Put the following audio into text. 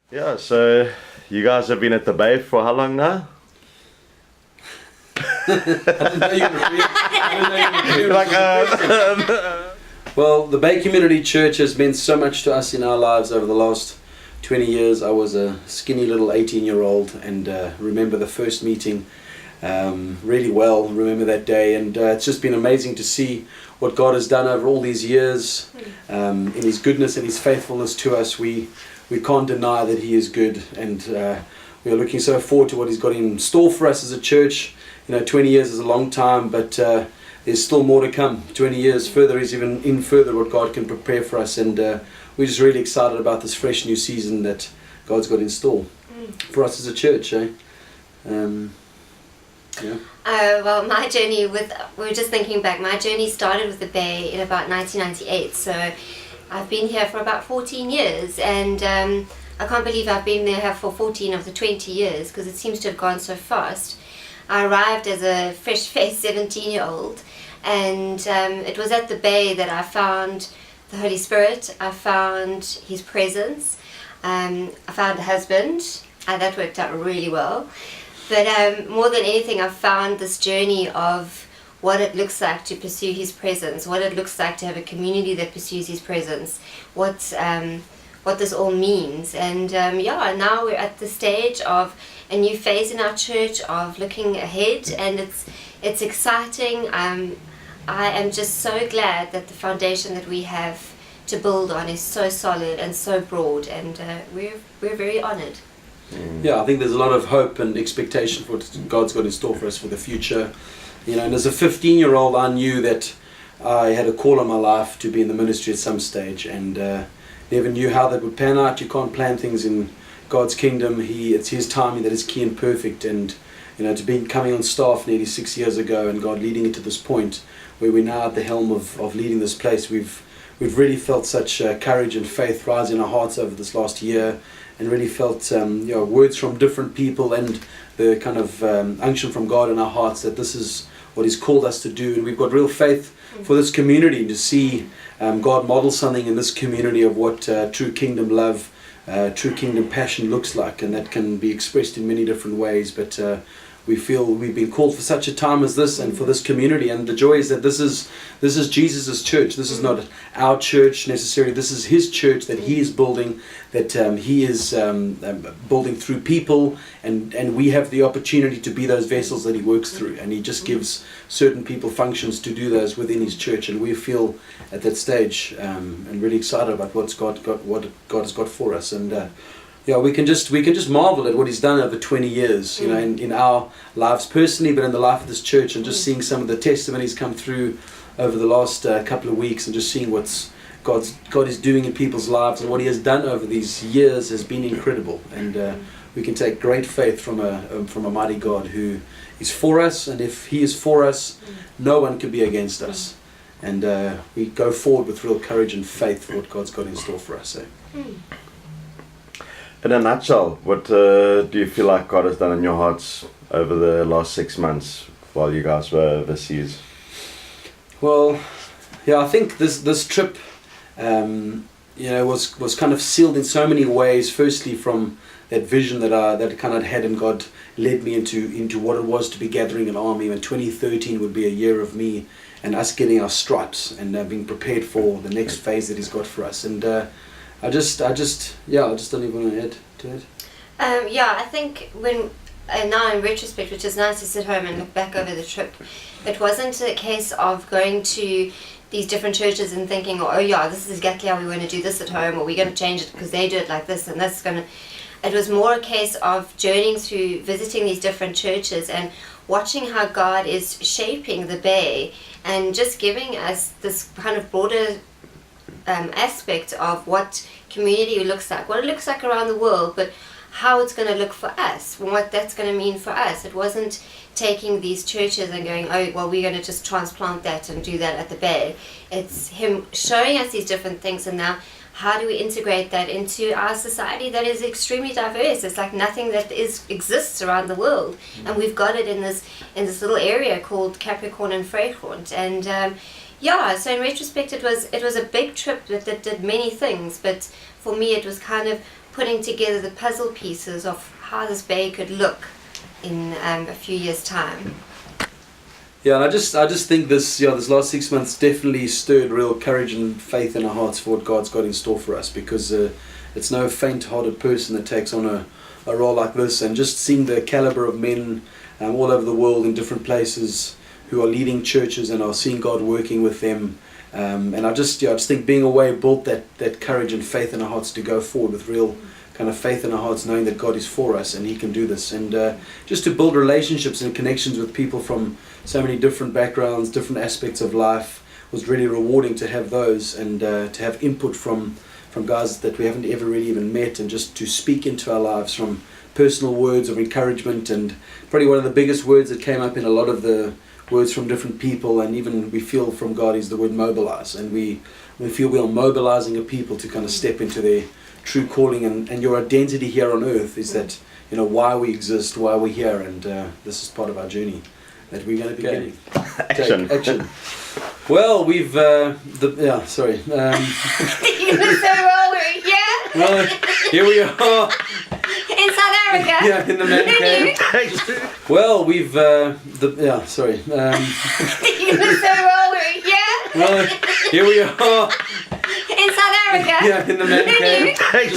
Yeah, so you guys have been at the Bay for how long now? Well, the Bay Community Church has meant so much to us in our lives over the last 20 years. I was a skinny little 18-year-old and remember the first meeting really well, remember that day, and it's just been amazing to see what God has done over all these years in His goodness and His faithfulness to us. We can't deny that He is good, and we are looking so forward to what He's got in store for us as a church. 20 years is a long time, but there's still more to come. 20 years further is even in further what God can prepare for us, and we're just really excited about this fresh new season that God's got in store for us as a church. Well, my journey we were just thinking back, my journey started with the Bay in about 1998, so I've been here for about 14 years, and I can't believe I've been there for 14 of the 20 years, because it seems to have gone so fast. I arrived as a fresh-faced 17-year-old, and it was at the Bay that I found the Holy Spirit, I found His presence, I found a husband, and that worked out really well. But more than anything, I've found this journey of what it looks like to pursue His presence, what it looks like to have a community that pursues His presence, what this all means. And now we're at the stage of a new phase in our church of looking ahead, and it's exciting. I am just so glad that the foundation that we have to build on is so solid and so broad, and we're very honoured. Yeah, I think there's a lot of hope and expectation for what God's got in store for us for the future. And as a 15-year-old, I knew that I had a call on my life to be in the ministry at some stage, and never knew how that would pan out. You can't plan things in God's kingdom. It's His timing that is key and perfect, and to be coming on staff nearly 6 years ago, and God leading it to this point where we're now at the helm of leading this place, we've really felt such courage and faith rise in our hearts over this last year, and really felt words from different people and the kind of unction from God in our hearts that this is what He's called us to do. And we've got real faith for this community to see God model something in this community of what true kingdom love, true kingdom passion looks like, and that can be expressed in many different ways. But we feel we've been called for such a time as this, and for this community, and the joy is that this is Jesus' church. This is not our church necessarily. This is His church that He is building, that He is building through people, and we have the opportunity to be those vessels that He works through, and He just gives certain people functions to do those within His church, and we feel at that stage and really excited about what God has got for us. And we can just marvel at what He's done over 20 years, in our lives personally, but in the life of this church, and just seeing some of the testimonies come through over the last couple of weeks, and just seeing what God is doing in people's lives, and what He has done over these years has been incredible. And we can take great faith from a mighty God who is for us, and if He is for us, no one can be against us. And we go forward with real courage and faith for what God's got in store for us. In a nutshell, what do you feel like God has done in your hearts over the last 6 months while you guys were overseas? Well, I think this trip, was kind of sealed in so many ways. Firstly, from that vision that I kind of had, and God led me into what it was to be gathering an army. And 2013 would be a year of me and us getting our stripes and being prepared for the next phase that He's got for us. And I just don't even want to add to it. I think now in retrospect, which is nice to sit home and look back over the trip, it wasn't a case of going to these different churches and thinking, this is exactly how we want to do this at home, or we're going to change it because they do it like this, and that's going to... It was more a case of journeying through, visiting these different churches and watching how God is shaping the Bay, and just giving us this kind of broader aspect of what community looks like, what it looks like around the world, but how it's going to look for us, and what that's going to mean for us. It wasn't taking these churches and going, we're going to just transplant that and do that at the Bay. It's Him showing us these different things, and now how do we integrate that into our society that is extremely diverse? It's like nothing that exists around the world, and we've got it in this little area called Capricorn and Vrygrond. And so in retrospect, it was a big trip that did many things, but for me it was kind of putting together the puzzle pieces of how this bay could look in a few years' time. Yeah, and I just think this last 6 months definitely stirred real courage and faith in our hearts for what God's got in store for us, because it's no faint-hearted person that takes on a role like this, and just seeing the caliber of men all over the world in different places who are leading churches and are seeing God working with them. And I just think being away built that courage and faith in our hearts to go forward with real kind of faith in our hearts, knowing that God is for us and He can do this, and just to build relationships and connections with people from so many different backgrounds, different aspects of life, was really rewarding to have those, and to have input from guys that we haven't ever really even met, and just to speak into our lives from personal words of encouragement. And probably one of the biggest words that came up in a lot of the words from different people, and even we feel from God, is the word mobilize. And we feel we are mobilizing a people to kind of step into their true calling, and your identity here on earth is that, why we exist, why we're here, and this is part of our journey that we're going to be getting. Action. Well, we've sorry. You know so well we're here. Here we are. In South Africa. Yeah, in the man cave. Well, we've sorry. You know so well we're here. Here we are. In South Africa. Yeah, in the man cave.